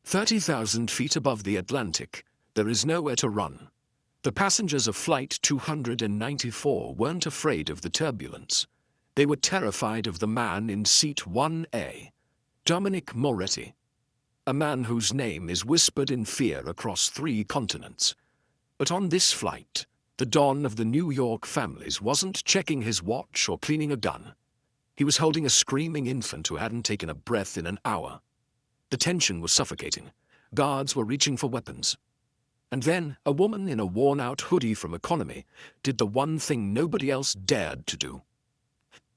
30,000 feet above the Atlantic, there is nowhere to run. The passengers of Flight 294 weren't afraid of the turbulence. They were terrified of the man in Seat 1A, Dominic Moretti, a man whose name is whispered in fear across 3 continents. But on this flight, the Don of the New York families wasn't checking his watch or cleaning a gun. He was holding a screaming infant who hadn't taken a breath in an hour. The tension was suffocating. Guards were reaching for weapons. And then a woman in a worn-out hoodie from Economy did the one thing nobody else dared to do.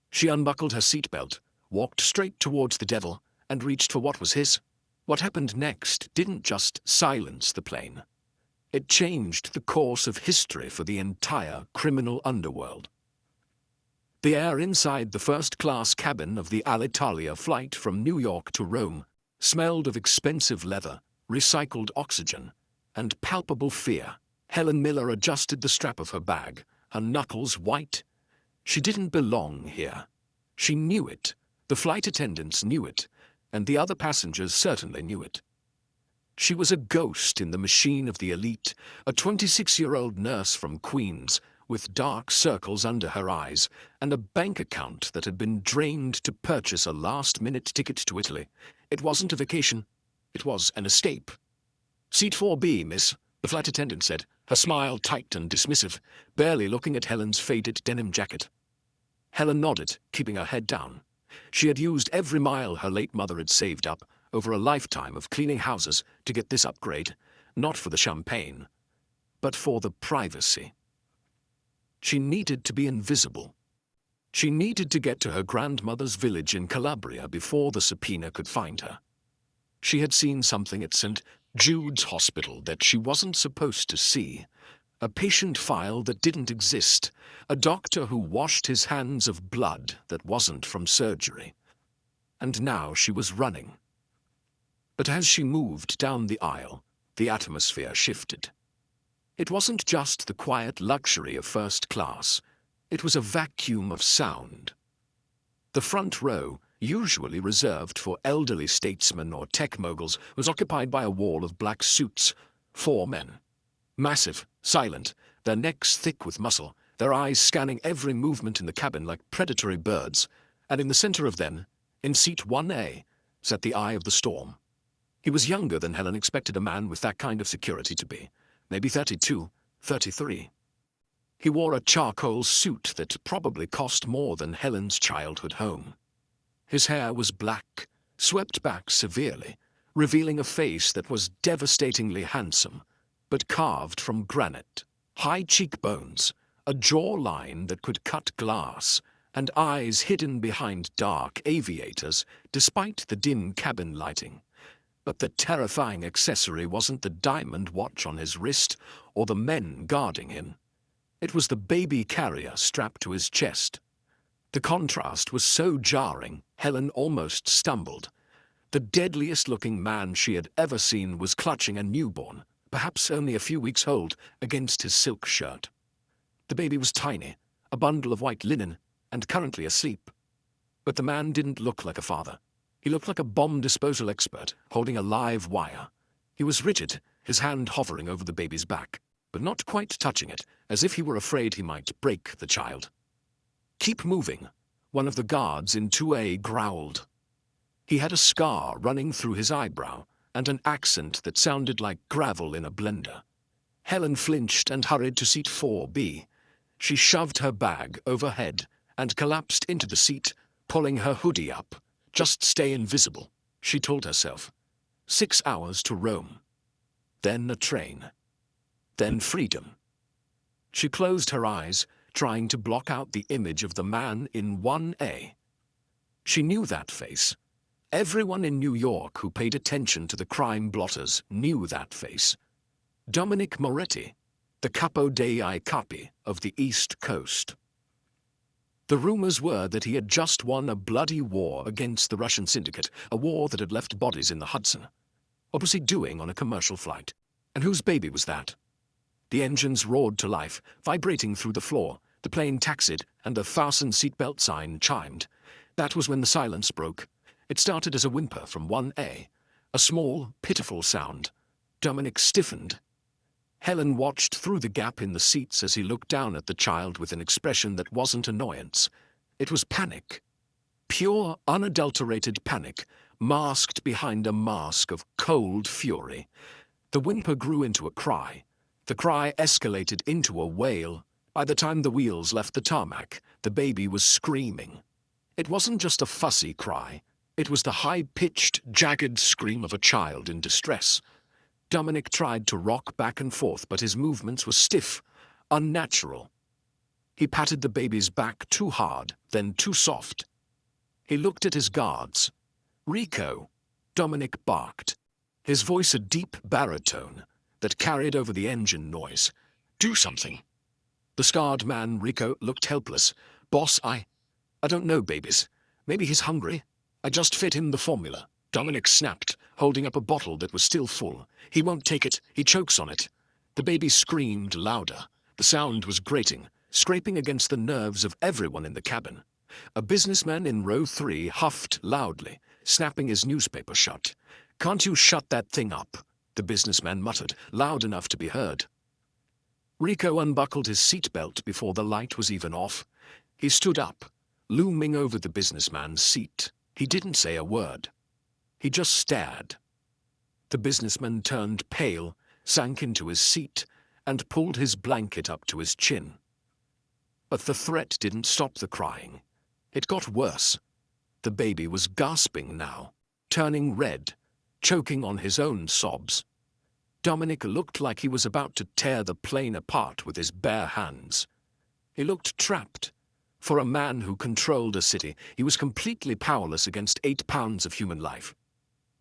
She unbuckled her seatbelt, walked straight towards the devil, and reached for what was his. What happened next didn't just silence the plane. It changed the course of history for the entire criminal underworld. The air inside the first-class cabin of the Alitalia flight from New York to Rome smelled of expensive leather, recycled oxygen, and palpable fear. Helen Miller adjusted the strap of her bag, her knuckles white. She didn't belong here. She knew it. The flight attendants knew it, and the other passengers certainly knew it. She was a ghost in the machine of the elite, a 26-year-old nurse from Queens, with dark circles under her eyes and a bank account that had been drained to purchase a last-minute ticket to Italy. It wasn't a vacation. It was an escape. "Seat 4B, miss," the flight attendant said, her smile tight and dismissive, barely looking at Helen's faded denim jacket. Helen nodded, keeping her head down. She had used every mile her late mother had saved up over a lifetime of cleaning houses to get this upgrade, not for the champagne, but for the privacy. She needed to be invisible. She needed to get to her grandmother's village in Calabria before the subpoena could find her. She had seen something at St. Jude's Hospital that she wasn't supposed to see. A patient file that didn't exist. A doctor who washed his hands of blood that wasn't from surgery. And now she was running. But as she moved down the aisle, the atmosphere shifted. It wasn't just the quiet luxury of first class. It was a vacuum of sound. The front row, usually reserved for elderly statesmen or tech moguls, was occupied by a wall of black suits, 4 men. Massive, silent, their necks thick with muscle, their eyes scanning every movement in the cabin like predatory birds, and in the center of them, in Seat 1A, sat the eye of the storm. He was younger than Helen expected a man with that kind of security to be, maybe 32, 33. He wore a charcoal suit that probably cost more than Helen's childhood home. His hair was black, swept back severely, revealing a face that was devastatingly handsome, but carved from granite. High cheekbones, a jawline that could cut glass, and eyes hidden behind dark aviators despite the dim cabin lighting. But the terrifying accessory wasn't the diamond watch on his wrist or the men guarding him. It was the baby carrier strapped to his chest. The contrast was so jarring, Helen almost stumbled. The deadliest-looking man she had ever seen was clutching a newborn, perhaps only a few weeks old, against his silk shirt. The baby was tiny, a bundle of white linen, and currently asleep. But the man didn't look like a father. He looked like a bomb disposal expert, holding a live wire. He was rigid, his hand hovering over the baby's back, but not quite touching it, as if he were afraid he might break the child. "Keep moving," one of the guards in 2A growled. He had a scar running through his eyebrow, and an accent that sounded like gravel in a blender. Helen flinched and hurried to Seat 4B. She shoved her bag overhead and collapsed into the seat, pulling her hoodie up. "Just stay invisible," she told herself. 6 hours to Rome. Then a train. Then freedom. She closed her eyes, trying to block out the image of the man in 1A. She knew that face. Everyone in New York who paid attention to the crime blotters knew that face. Dominic Moretti, the capo dei capi of the East Coast. The rumors were that he had just won a bloody war against the Russian syndicate, a war that had left bodies in the Hudson. What was he doing on a commercial flight? And whose baby was that? The engines roared to life, vibrating through the floor. The plane taxied, and the fasten seatbelt sign chimed. That was when the silence broke. It started as a whimper from 1A, A small, pitiful sound. Dominic stiffened. Helen watched through the gap in the seats as he looked down at the child with an expression that wasn't annoyance. It was panic. Pure, unadulterated panic, masked behind a mask of cold fury. The whimper grew into a cry. The cry escalated into a wail. By the time the wheels left the tarmac, the baby was screaming. It wasn't just a fussy cry. It was the high-pitched, jagged scream of a child in distress. Dominic tried to rock back and forth, but his movements were stiff, unnatural. He patted the baby's back too hard, then too soft. He looked at his guards. "Rico," Dominic barked, his voice a deep baritone that carried over the engine noise. "Do something." The scarred man, Rico, looked helpless. "Boss, I don't know, babies. Maybe he's hungry. I just fed him the formula." Dominic snapped, holding up a bottle that was still full. "He won't take it. He chokes on it." The baby screamed louder. The sound was grating, scraping against the nerves of everyone in the cabin. A businessman in row 3 huffed loudly, snapping his newspaper shut. "Can't you shut that thing up?" the businessman muttered, loud enough to be heard. Rico unbuckled his seatbelt before the light was even off. He stood up, looming over the businessman's seat. He didn't say a word. He just stared. The businessman turned pale, sank into his seat, and pulled his blanket up to his chin. But the threat didn't stop the crying. It got worse. The baby was gasping now, turning red, choking on his own sobs. Dominic looked like he was about to tear the plane apart with his bare hands. He looked trapped. For a man who controlled a city, he was completely powerless against 8 pounds of human life.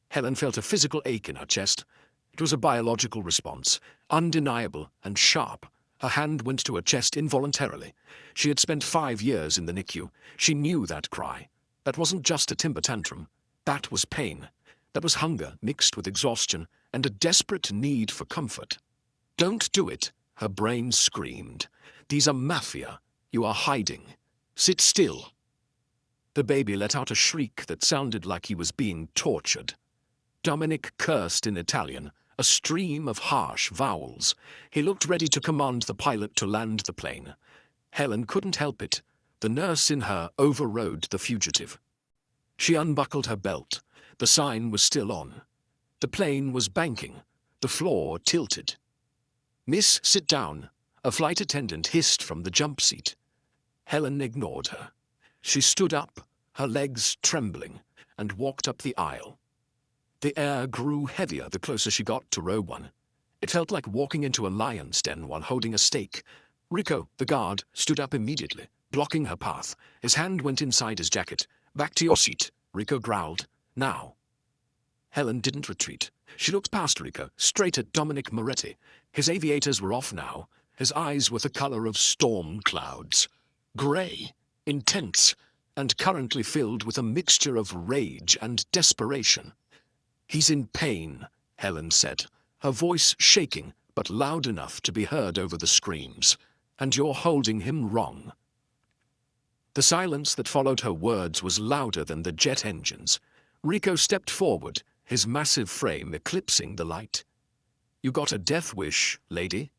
Helen felt a physical ache in her chest. It was a biological response, undeniable and sharp. Her hand went to her chest involuntarily. She had spent 5 years in the NICU. She knew that cry. That wasn't just a timber tantrum. That was pain. That was hunger mixed with exhaustion and a desperate need for comfort. "Don't do it," her brain screamed. "These are mafia. You are hiding. Sit still." The baby let out a shriek that sounded like he was being tortured. Dominic cursed in Italian, a stream of harsh vowels. He looked ready to command the pilot to land the plane. Helen couldn't help it. The nurse in her overrode the fugitive. She unbuckled her belt. The sign was still on. The plane was banking. The floor tilted. "Miss, sit down," a flight attendant hissed from the jump seat. Helen ignored her. She stood up, her legs trembling, and walked up the aisle. The air grew heavier the closer she got to row 1. It felt like walking into a lion's den while holding a stake. Rico, the guard, stood up immediately, blocking her path. His hand went inside his jacket. "Back to your seat," Rico growled. "Now." Helen didn't retreat. She looked past Rico, straight at Dominic Moretti. His aviators were off now. His eyes were the color of storm clouds. Gray, intense, and currently filled with a mixture of rage and desperation. "He's in pain," Helen said, her voice shaking, but loud enough to be heard over the screams. "And you're holding him wrong." The silence that followed her words was louder than the jet engines. Rico stepped forward, his massive frame eclipsing the light. "You got a death wish, lady?"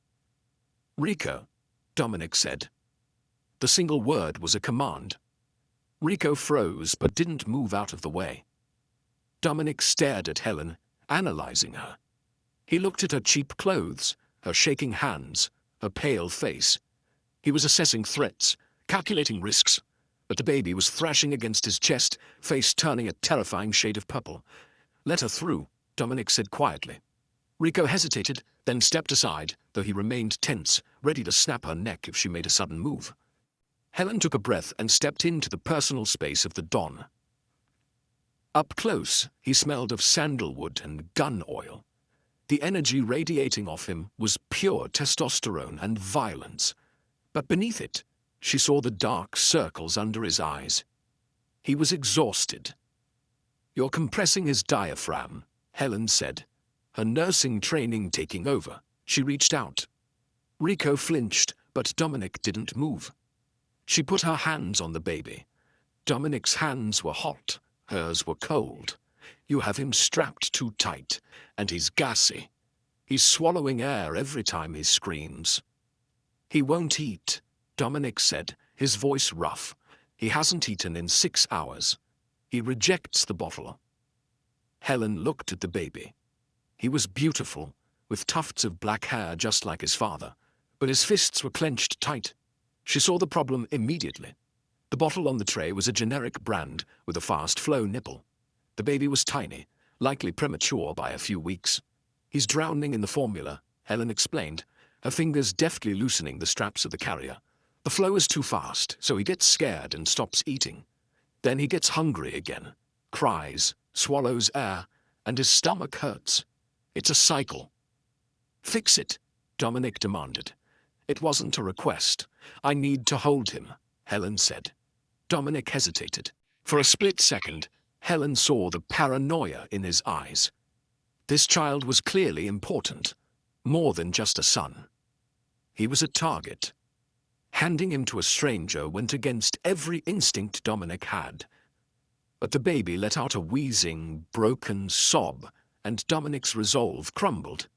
"Rico," Dominic said. The single word was a command. Rico froze but didn't move out of the way. Dominic stared at Helen, analyzing her. He looked at her cheap clothes, her shaking hands, her pale face. He was assessing threats, calculating risks, but the baby was thrashing against his chest, face turning a terrifying shade of purple. "Let her through," Dominic said quietly. Rico hesitated, then stepped aside, though he remained tense, ready to snap her neck if she made a sudden move. Helen took a breath and stepped into the personal space of the Don. Up close, he smelled of sandalwood and gun oil. The energy radiating off him was pure testosterone and violence. But beneath it, she saw the dark circles under his eyes. He was exhausted. "You're compressing his diaphragm," Helen said, her nursing training taking over. She reached out. Rico flinched, but Dominic didn't move. She put her hands on the baby. Dominic's hands were hot. Hers were cold. You have him strapped too tight, and he's gassy. He's swallowing air every time he screams. He won't eat, Dominic said, his voice rough. He hasn't eaten in 6 hours. He rejects the bottle. Helen looked at the baby. He was beautiful, with tufts of black hair just like his father, but his fists were clenched tight. She saw the problem immediately. The bottle on the tray was a generic brand with a fast flow nipple. The baby was tiny, likely premature by a few weeks. He's drowning in the formula, Helen explained, her fingers deftly loosening the straps of the carrier. The flow is too fast, so he gets scared and stops eating. Then he gets hungry again, cries, swallows air, and his stomach hurts. It's a cycle. Fix it, Dominic demanded. It wasn't a request. I need to hold him, Helen said. Dominic hesitated. For a split second, Helen saw the paranoia in his eyes. This child was clearly important, more than just a son. He was a target. Handing him to a stranger went against every instinct Dominic had. But the baby let out a wheezing, broken sob, and Dominic's resolve crumbled.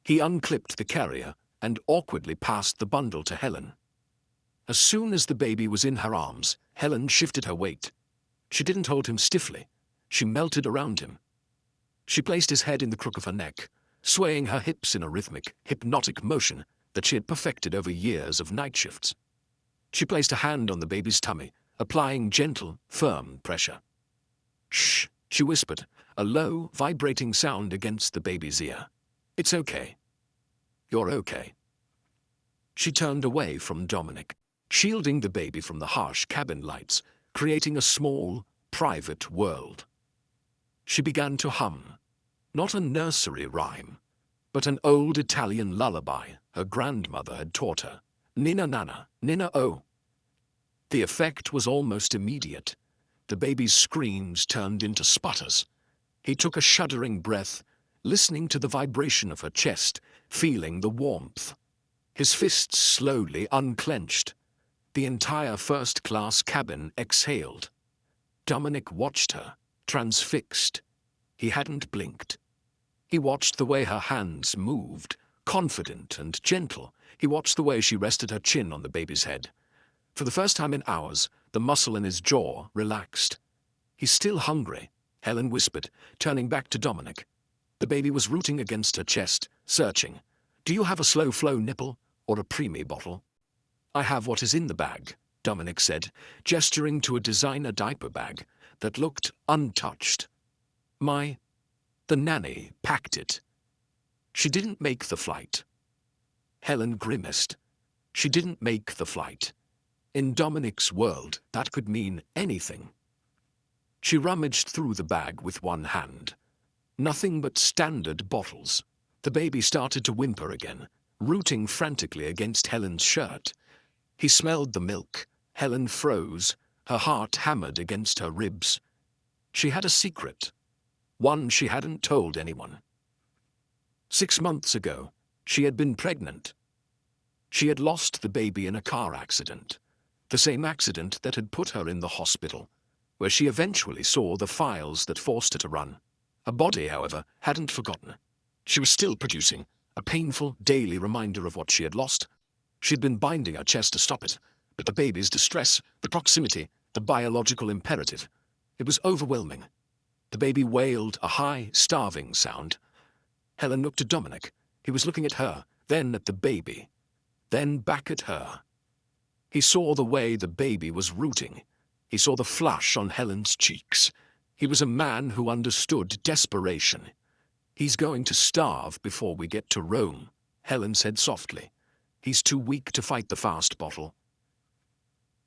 He unclipped the carrier and awkwardly passed the bundle to Helen. As soon as the baby was in her arms, Helen shifted her weight. She didn't hold him stiffly. She melted around him. She placed his head in the crook of her neck, swaying her hips in a rhythmic, hypnotic motion that she had perfected over years of night shifts. She placed a hand on the baby's tummy, applying gentle, firm pressure. "Shh," she whispered, a low, vibrating sound against the baby's ear. "It's okay. You're okay." She turned away from Dominic, shielding the baby from the harsh cabin lights, creating a small, private world. She began to hum, not a nursery rhyme, but an old Italian lullaby her grandmother had taught her. Ninna nanna, ninna oh. The effect was almost immediate. The baby's screams turned into sputters. He took a shuddering breath, listening to the vibration of her chest, feeling the warmth. His fists slowly unclenched. The entire first-class cabin exhaled. Dominic watched her, transfixed. He hadn't blinked. He watched the way her hands moved, confident and gentle. He watched the way she rested her chin on the baby's head. For the first time in hours, the muscle in his jaw relaxed. "He's still hungry," Helen whispered, turning back to Dominic. The baby was rooting against her chest, searching. "Do you have a slow-flow nipple or a preemie bottle?" "I have what is in the bag," Dominic said, gesturing to a designer diaper bag that looked untouched. The nanny packed it. She didn't make the flight." Helen grimaced. She didn't make the flight. In Dominic's world, that could mean anything. She rummaged through the bag with one hand. Nothing but standard bottles. The baby started to whimper again, rooting frantically against Helen's shirt. He smelled the milk. Helen froze, her heart hammered against her ribs. She had a secret, one she hadn't told anyone. 6 months ago, she had been pregnant. She had lost the baby in a car accident, the same accident that had put her in the hospital, where she eventually saw the files that forced her to run. Her body, however, hadn't forgotten. She was still producing, a painful daily reminder of what she had lost. She had been binding her chest to stop it, but the baby's distress, the proximity, the biological imperative, it was overwhelming. The baby wailed a high, starving sound. Helen looked at Dominic. He was looking at her, then at the baby, then back at her. He saw the way the baby was rooting. He saw the flush on Helen's cheeks. He was a man who understood desperation. "He's going to starve before we get to Rome," Helen said softly. "He's too weak to fight the fast bottle."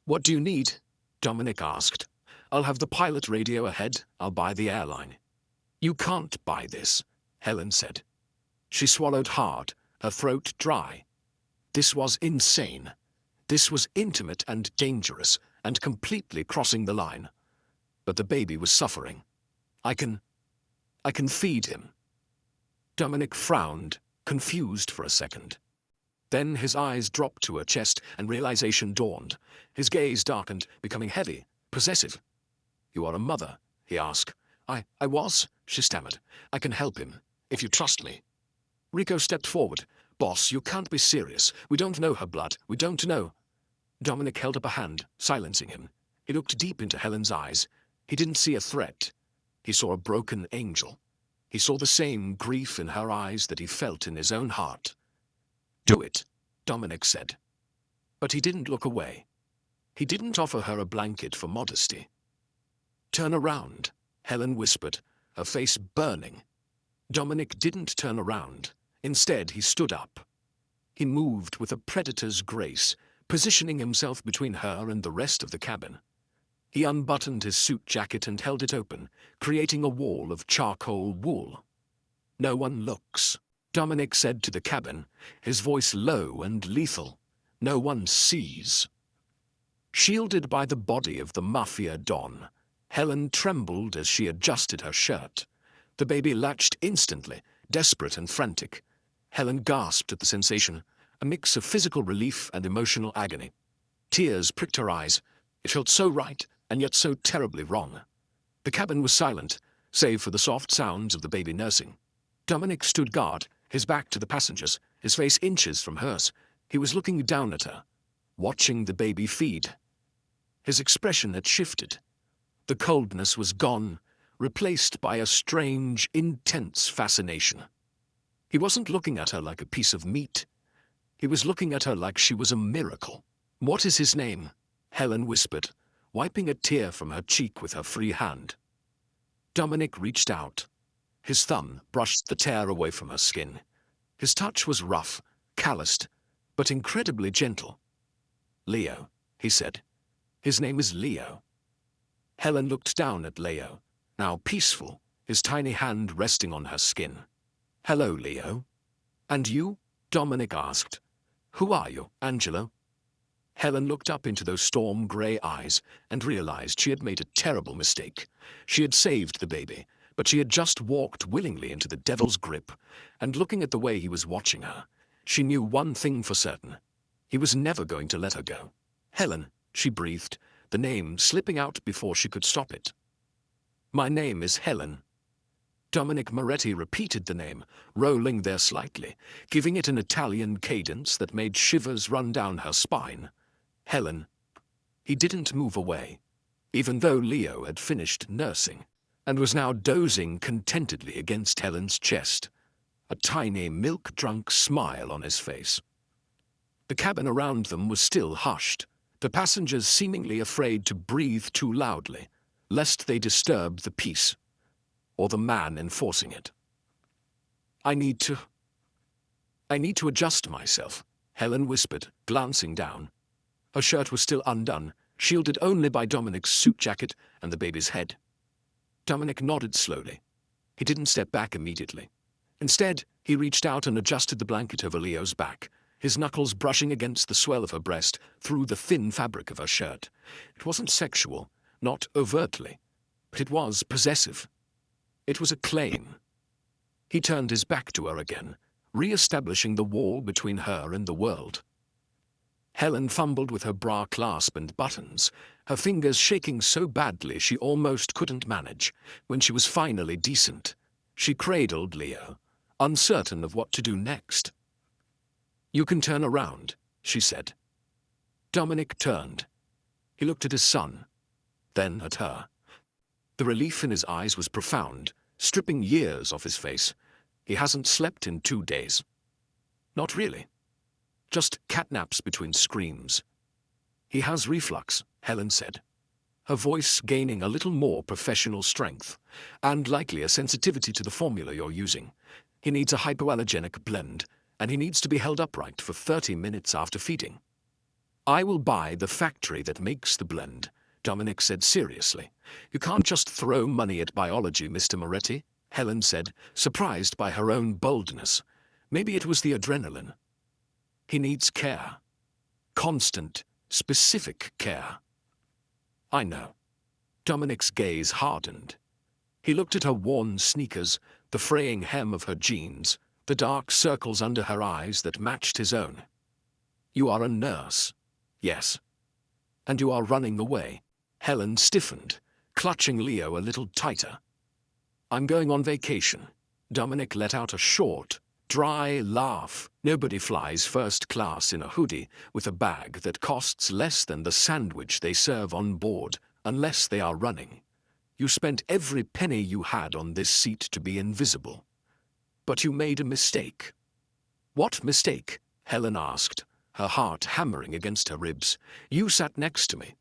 "What do you need?" Dominic asked. "I'll have the pilot radio ahead. I'll buy the airline." "You can't buy this," Helen said. She swallowed hard, her throat dry. This was insane. This was intimate and dangerous, and completely crossing the line. But the baby was suffering. I can feed him." Dominic frowned, confused for a second. Then his eyes dropped to her chest and realization dawned. His gaze darkened, becoming heavy, possessive. "You are a mother?" he asked. I was, she stammered. I can help him, if you trust me. Rico stepped forward. Boss, you can't be serious. We don't know her blood. We don't know. Dominic held up a hand, silencing him. He looked deep into Helen's eyes. He didn't see a threat. He saw a broken angel. He saw the same grief in her eyes that he felt in his own heart. Do it, Dominic said. But he didn't look away. He didn't offer her a blanket for modesty. Turn around, Helen whispered, her face burning. Dominic didn't turn around. Instead, he stood up. He moved with a predator's grace, positioning himself between her and the rest of the cabin. He unbuttoned his suit jacket and held it open, creating a wall of charcoal wool. No one looks, Dominic said to the cabin, his voice low and lethal. No one sees. Shielded by the body of the mafia don, Helen trembled as she adjusted her shirt. The baby latched instantly, desperate and frantic. Helen gasped at the sensation, a mix of physical relief and emotional agony. Tears pricked her eyes. It felt so right, and yet so terribly wrong. The cabin was silent, save for the soft sounds of the baby nursing. Dominic stood guard, his back to the passengers, his face inches from hers. He was looking down at her, watching the baby feed. His expression had shifted. The coldness was gone, replaced by a strange, intense fascination. He wasn't looking at her like a piece of meat. He was looking at her like she was a miracle. What is his name? Helen whispered, wiping a tear from her cheek with her free hand. Dominic reached out. His thumb brushed the tear away from her skin. His touch was rough, calloused, but incredibly gentle. Leo, he said. His name is Leo. Helen looked down at Leo, now peaceful, his tiny hand resting on her skin. Hello, Leo. And you? Dominic asked. Who are you, Angelo? Helen looked up into those storm-grey eyes and realized she had made a terrible mistake. She had saved the baby, but she had just walked willingly into the devil's grip, and looking at the way he was watching her, she knew one thing for certain. He was never going to let her go. Helen, she breathed, the name slipping out before she could stop it. My name is Helen. Dominic Moretti repeated the name, rolling there slightly, giving it an Italian cadence that made shivers run down her spine. Helen. He didn't move away, even though Leo had finished nursing, and was now dozing contentedly against Helen's chest, a tiny milk-drunk smile on his face. The cabin around them was still hushed, the passengers seemingly afraid to breathe too loudly, lest they disturb the peace, or the man enforcing it. I need to adjust myself, Helen whispered, glancing down. Her shirt was still undone, shielded only by Dominic's suit jacket and the baby's head. Dominic nodded slowly. He didn't step back immediately. Instead, he reached out and adjusted the blanket over Leo's back, his knuckles brushing against the swell of her breast through the thin fabric of her shirt. It wasn't sexual, not overtly, but it was possessive. It was a claim. He turned his back to her again, re-establishing the wall between her and the world. Helen fumbled with her bra clasp and buttons, her fingers shaking so badly she almost couldn't manage. When she was finally decent, she cradled Leo, uncertain of what to do next. You can turn around, she said. Dominic turned. He looked at his son, then at her. The relief in his eyes was profound, stripping years off his face. He hasn't slept in 2 days. Not really. Just catnaps between screams. He has reflux, Helen said, her voice gaining a little more professional strength, and likely a sensitivity to the formula you're using. He needs a hypoallergenic blend, and he needs to be held upright for 30 minutes after feeding. I will buy the factory that makes the blend, Dominic said seriously. You can't just throw money at biology, Mr. Moretti, Helen said, surprised by her own boldness. Maybe it was the adrenaline. He needs care. Constant, specific care. I know. Dominic's gaze hardened. He looked at her worn sneakers, the fraying hem of her jeans, the dark circles under her eyes that matched his own. You are a nurse. Yes. And you are running away. Helen stiffened, clutching Leo a little tighter. I'm going on vacation. Dominic let out a short, dry laugh. Nobody flies first class in a hoodie with a bag that costs less than the sandwich they serve on board, unless they are running. You spent every penny you had on this seat to be invisible. But you made a mistake. What mistake? Helen asked, her heart hammering against her ribs. You sat next to me.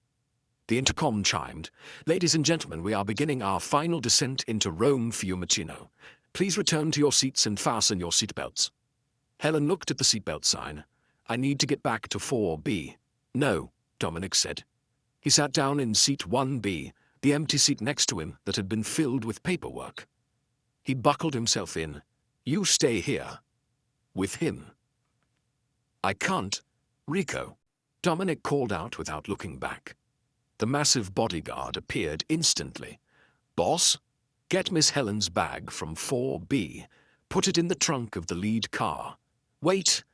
The intercom chimed. Ladies and gentlemen, we are beginning our final descent into Rome Fiumicino. Please return to your seats and fasten your seatbelts. Helen looked at the seatbelt sign. I need to get back to 4B. No, Dominic said. He sat down in seat 1B, the empty seat next to him that had been filled with paperwork. He buckled himself in. You stay here. With him. I can't. Rico. Dominic called out without looking back. The massive bodyguard appeared instantly. Boss? Get Miss Helen's bag from 4B. Put it in the trunk of the lead car. Wait.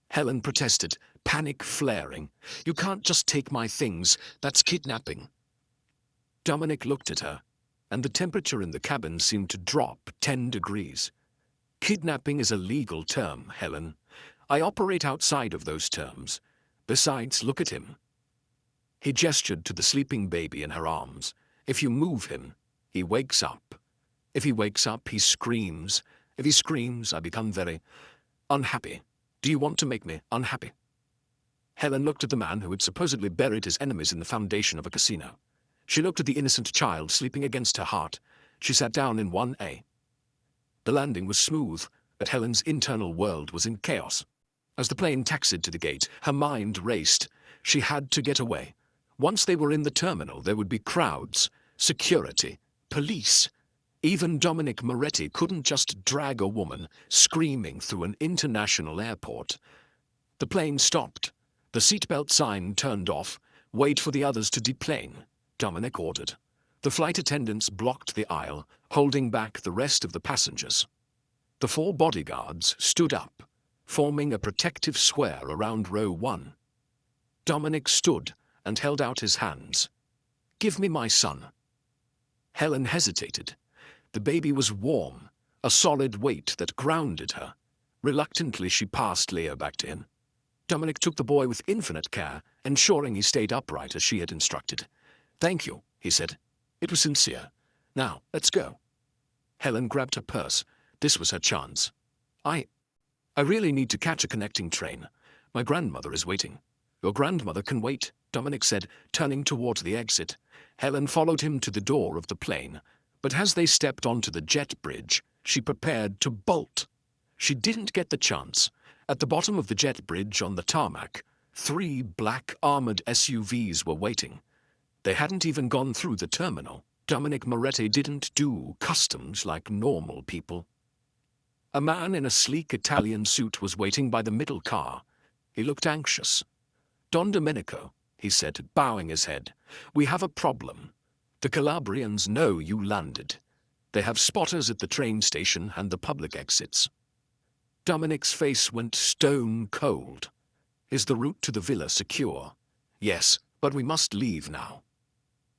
Helen protested, panic flaring. You can't just take my things. That's kidnapping. Dominic looked at her, and the temperature in the cabin seemed to drop 10 degrees. Kidnapping is a legal term, Helen. I operate outside of those terms. Besides, look at him. He gestured to the sleeping baby in her arms. If you move him, he wakes up. If he wakes up, he screams. If he screams, I become very unhappy. Do you want to make me unhappy? Helen looked at the man who had supposedly buried his enemies in the foundation of a casino. She looked at the innocent child sleeping against her heart. She sat down in 1A. The landing was smooth, but Helen's internal world was in chaos. As the plane taxied to the gate, her mind raced. She had to get away. Once they were in the terminal, there would be crowds, security, police. Even Dominic Moretti couldn't just drag a woman screaming through an international airport. The plane stopped. The seatbelt sign turned off. Wait for the others to deplane, Dominic ordered. The flight attendants blocked the aisle, holding back the rest of the passengers. The 4 bodyguards stood up, forming a protective square around row 1. Dominic stood and held out his hands. Give me my son. Helen hesitated. The baby was warm, a solid weight that grounded her. Reluctantly, she passed Leo back to him. Dominic took the boy with infinite care, ensuring he stayed upright as she had instructed. Thank you, he said. It was sincere. Now, let's go. Helen grabbed her purse. This was her chance. I really need to catch a connecting train. My grandmother is waiting. Your grandmother can wait, Dominic said, turning toward the exit. Helen followed him to the door of the plane, but as they stepped onto the jet bridge, she prepared to bolt. She didn't get the chance. At the bottom of the jet bridge on the tarmac, 3 black armored SUVs were waiting. They hadn't even gone through the terminal. Dominic Moretti didn't do customs like normal people. A man in a sleek Italian suit was waiting by the middle car. He looked anxious. Don Domenico, he said, bowing his head, we have a problem. The Calabrians know you landed. They have spotters at the train station and the public exits. Dominic's face went stone cold. Is the route to the villa secure? Yes, but we must leave now.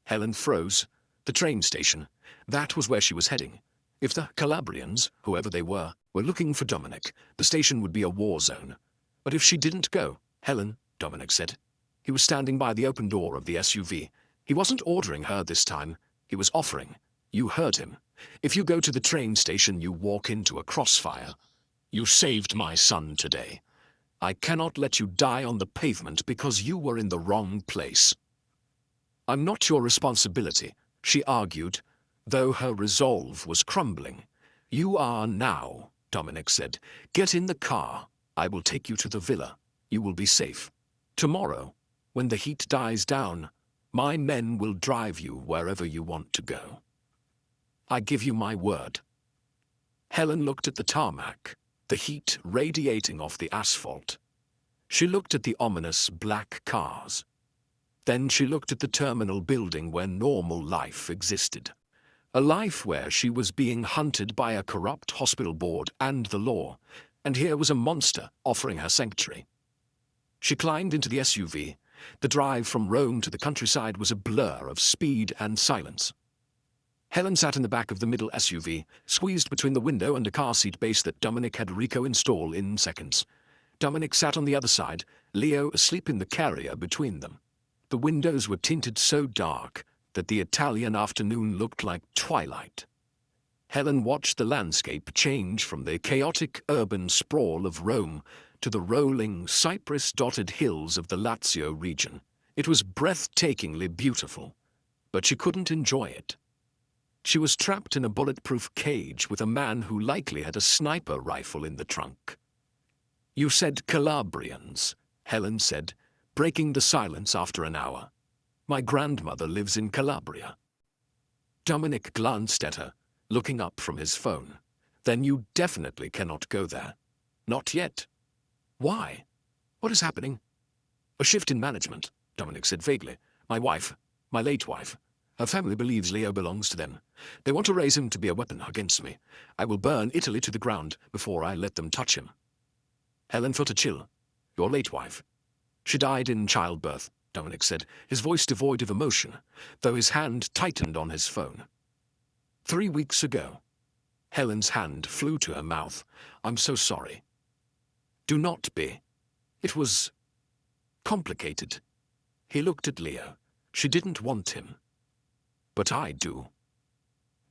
Helen froze. The train station. That was where she was heading. If the Calabrians, whoever they were looking for Dominic, the station would be a war zone. But if she didn't go, Helen, Dominic said. He was standing by the open door of the SUV. He wasn't ordering her this time. He was offering. You heard him. If you go to the train station, you walk into a crossfire. You saved my son today. I cannot let you die on the pavement because you were in the wrong place. I'm not your responsibility, she argued, though her resolve was crumbling. You are now, Dominic said. Get in the car. I will take you to the villa. You will be safe. Tomorrow, when the heat dies down, my men will drive you wherever you want to go. I give you my word. Helen looked at the tarmac, the heat radiating off the asphalt. She looked at the ominous black cars. Then she looked at the terminal building where normal life existed. A life where she was being hunted by a corrupt hospital board and the law, and here was a monster offering her sanctuary. She climbed into the SUV. The drive from Rome to the countryside was a blur of speed and silence. Helen sat in the back of the middle SUV, squeezed between the window and a car seat base that Dominic had Rico install in seconds. Dominic sat on the other side, Leo asleep in the carrier between them. The windows were tinted so dark that the Italian afternoon looked like twilight. Helen watched the landscape change from the chaotic urban sprawl of Rome to the rolling, cypress-dotted hills of the Lazio region. It was breathtakingly beautiful, but she couldn't enjoy it. She was trapped in a bulletproof cage with a man who likely had a sniper rifle in the trunk. "You said Calabrians," Helen said, breaking the silence after an hour. "My grandmother lives in Calabria." Dominic glanced at her, looking up from his phone. "Then you definitely cannot go there." "Not yet." "Why? What is happening?" "A shift in management," Dominic said vaguely. My late wife, her family believes Leo belongs to them. They want to raise him to be a weapon against me. I will burn Italy to the ground before I let them touch him." Helen felt a chill. "Your late wife?" "She died in childbirth," Dominic said, his voice devoid of emotion, though his hand tightened on his phone. 3 weeks ago." Helen's hand flew to her mouth. "I'm so sorry." "Do not be. It was complicated." He looked at Leo. "She didn't want him. But I do."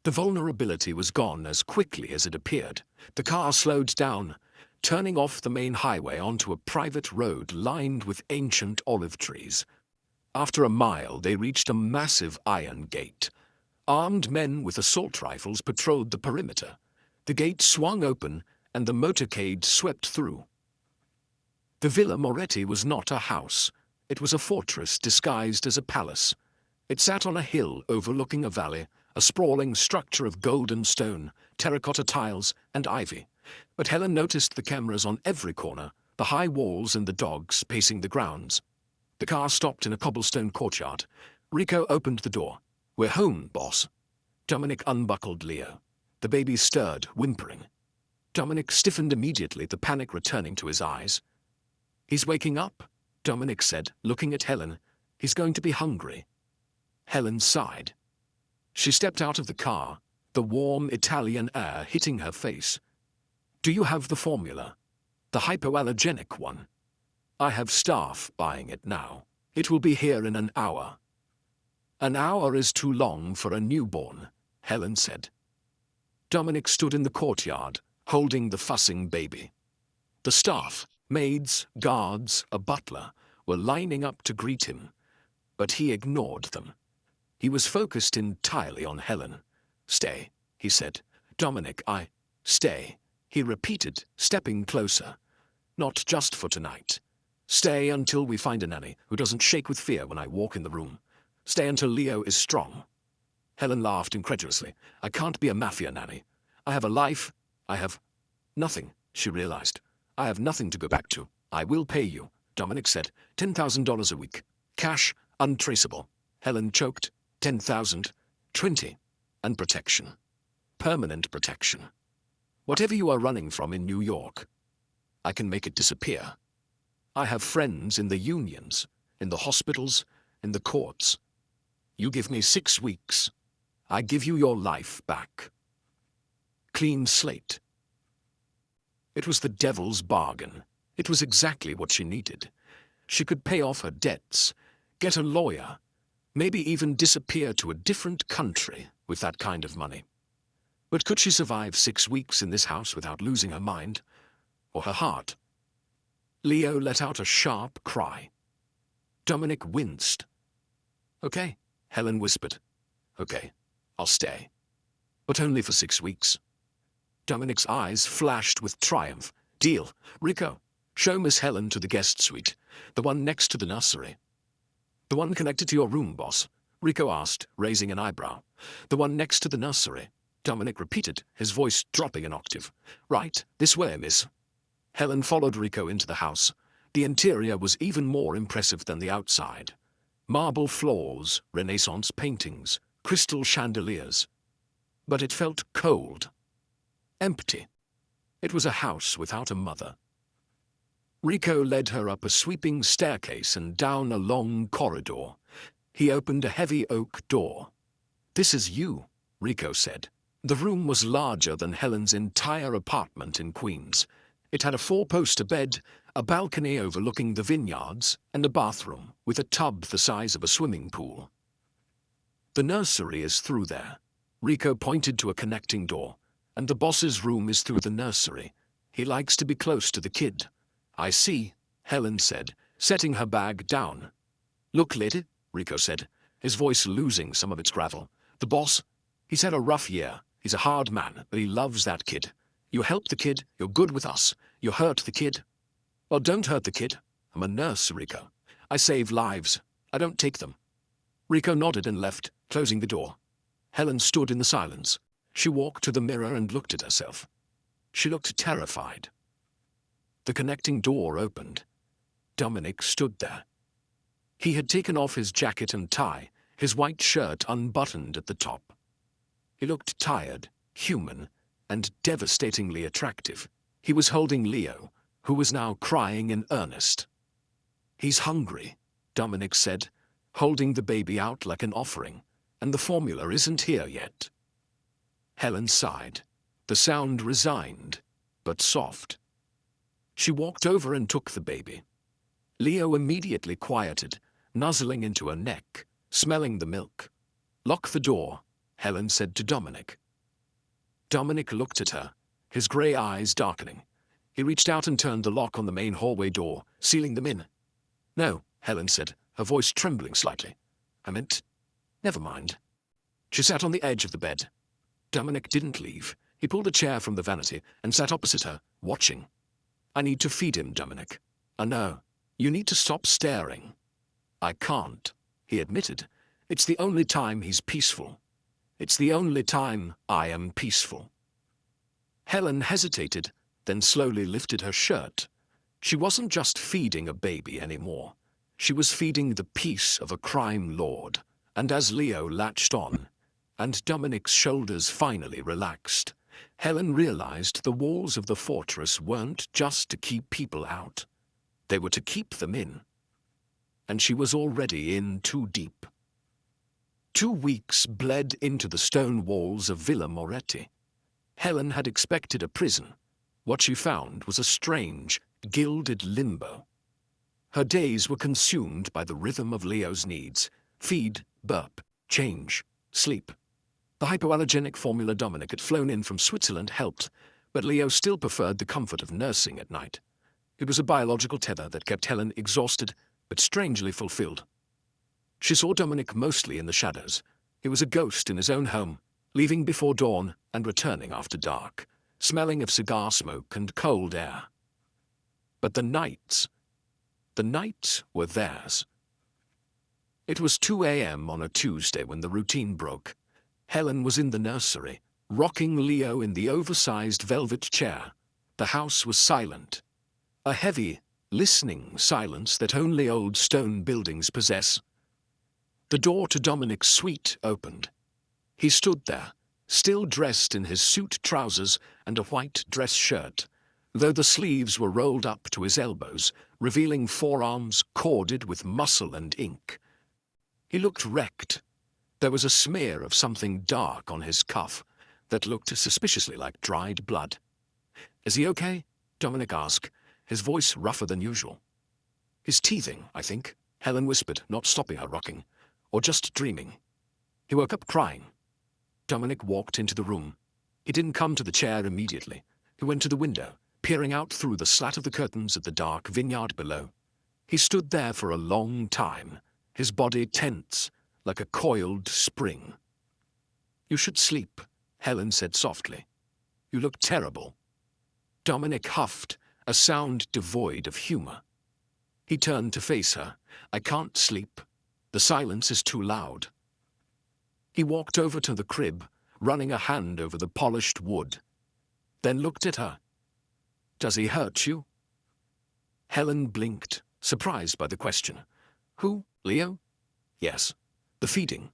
The vulnerability was gone as quickly as it appeared. The car slowed down, turning off the main highway onto a private road lined with ancient olive trees. After a mile, they reached a massive iron gate. Armed men with assault rifles patrolled the perimeter. The gate swung open, and the motorcade swept through. The Villa Moretti was not a house. It was a fortress disguised as a palace. It sat on a hill overlooking a valley, a sprawling structure of golden stone, terracotta tiles, and ivy. But Helen noticed the cameras on every corner, the high walls and the dogs pacing the grounds. The car stopped in a cobblestone courtyard. Rico opened the door. "We're home, boss." Dominic unbuckled Leo. The baby stirred, whimpering. Dominic stiffened immediately, the panic returning to his eyes. "He's waking up," Dominic said, looking at Helen. "He's going to be hungry." Helen sighed. She stepped out of the car, the warm Italian air hitting her face. "Do you have the formula? The hypoallergenic one?" "I have staff buying it now. It will be here in an hour." "An hour is too long for a newborn," Helen said. Dominic stood in the courtyard, holding the fussing baby. The staff, maids, guards, a butler, were lining up to greet him, but he ignored them. He was focused entirely on Helen. "Stay," he said. "Dominic, stay," he repeated, stepping closer. "Not just for tonight. Stay until we find a nanny who doesn't shake with fear when I walk in the room. Stay until Leo is strong." Helen laughed incredulously. "I can't be a mafia nanny. I have a life. I have nothing," she realized. "I have nothing to go back to." "I will pay you," Dominic said. $10,000 a week. Cash, untraceable." Helen choked. 10,000, 20, and protection. Permanent protection. Whatever you are running from in New York, I can make it disappear. I have friends in the unions, in the hospitals, in the courts. You give me 6 weeks. I give you your life back. Clean slate. It was the devil's bargain. It was exactly what she needed. She could pay off her debts, get a lawyer, maybe even disappear to a different country with that kind of money. But could she survive 6 weeks in this house without losing her mind or her heart? Leo let out a sharp cry. Dominic winced. "Okay," Helen whispered. "Okay, I'll stay. But only for 6 weeks." Dominic's eyes flashed with triumph. "Deal. Rico, show Miss Helen to the guest suite, the one next to the nursery." "The one connected to your room, boss?" Rico asked, raising an eyebrow. "The one next to the nursery," Dominic repeated, his voice dropping an octave. "Right, this way, miss." Helen followed Rico into the house. The interior was even more impressive than the outside. Marble floors, Renaissance paintings, crystal chandeliers. But it felt cold. Empty. It was a house without a mother. Rico led her up a sweeping staircase and down a long corridor. He opened a heavy oak door. "This is you," Rico said. The room was larger than Helen's entire apartment in Queens. It had a four-poster bed, a balcony overlooking the vineyards, and a bathroom with a tub the size of a swimming pool. The nursery is through there. Rico pointed to a connecting door. And the boss's room is through the nursery. He likes to be close to the kid. I see, Helen said, setting her bag down. Look, lady, Rico said, his voice losing some of its gravel. The boss, he's had a rough year. He's a hard man, but he loves that kid. You help the kid, you're good with us. You hurt the kid. Well, don't hurt the kid. I'm a nurse, Rico. I save lives. I don't take them. Rico nodded and left, closing the door. Helen stood in the silence. She walked to the mirror and looked at herself. She looked terrified. The connecting door opened. Dominic stood there. He had taken off his jacket and tie, his white shirt unbuttoned at the top. He looked tired, human, and devastatingly attractive. He was holding Leo, who was now crying in earnest. He's hungry, Dominic said, holding the baby out like an offering, and the formula isn't here yet. Helen sighed, the sound resigned, but soft. She walked over and took the baby. Leo immediately quieted, nuzzling into her neck, smelling the milk. Lock the door, Helen said to Dominic. Dominic looked at her, his grey eyes darkening. He reached out and turned the lock on the main hallway door, sealing them in. No, Helen said, her voice trembling slightly. I meant, never mind. She sat on the edge of the bed. Dominic didn't leave. He pulled a chair from the vanity and sat opposite her, watching. I need to feed him, Dominic. I know. You need to stop staring. I can't, he admitted. It's the only time he's peaceful. It's the only time I am peaceful. Helen hesitated, then slowly lifted her shirt. She wasn't just feeding a baby anymore. She was feeding the peace of a crime lord. And as Leo latched on, and Dominic's shoulders finally relaxed, Helen realized the walls of the fortress weren't just to keep people out. They were to keep them in. And she was already in too deep. 2 weeks bled into the stone walls of Villa Moretti. Helen had expected a prison. What she found was a strange, gilded limbo. Her days were consumed by the rhythm of Leo's needs: feed, burp, change, sleep. The hypoallergenic formula Dominic had flown in from Switzerland helped, but Leo still preferred the comfort of nursing at night. It was a biological tether that kept Helen exhausted, but strangely fulfilled. She saw Dominic mostly in the shadows. He was a ghost in his own home, leaving before dawn and returning after dark, smelling of cigar smoke and cold air. But the nights were theirs. It was 2 a.m. on a Tuesday when the routine broke. Helen was in the nursery, rocking Leo in the oversized velvet chair. The house was silent. A heavy, listening silence that only old stone buildings possess. The door to Dominic's suite opened. He stood there, still dressed in his suit trousers and a white dress shirt, though the sleeves were rolled up to his elbows, revealing forearms corded with muscle and ink. He looked wrecked. There was a smear of something dark on his cuff that looked suspiciously like dried blood. "Is he okay?" Dominic asked, his voice rougher than usual. "He's teething, I think," Helen whispered, not stopping her rocking. "Or just dreaming." He woke up crying. Dominic walked into the room. He didn't come to the chair immediately. He went to the window, peering out through the slat of the curtains at the dark vineyard below. He stood there for a long time, his body tense, like a coiled spring. "You should sleep," Helen said softly. "You look terrible." Dominic huffed, a sound devoid of humor. He turned to face her. "I can't sleep. The silence is too loud." He walked over to the crib, running a hand over the polished wood, then looked at her. "Does he hurt you?" Helen blinked, surprised by the question. "Who, Leo?" "Yes. The feeding."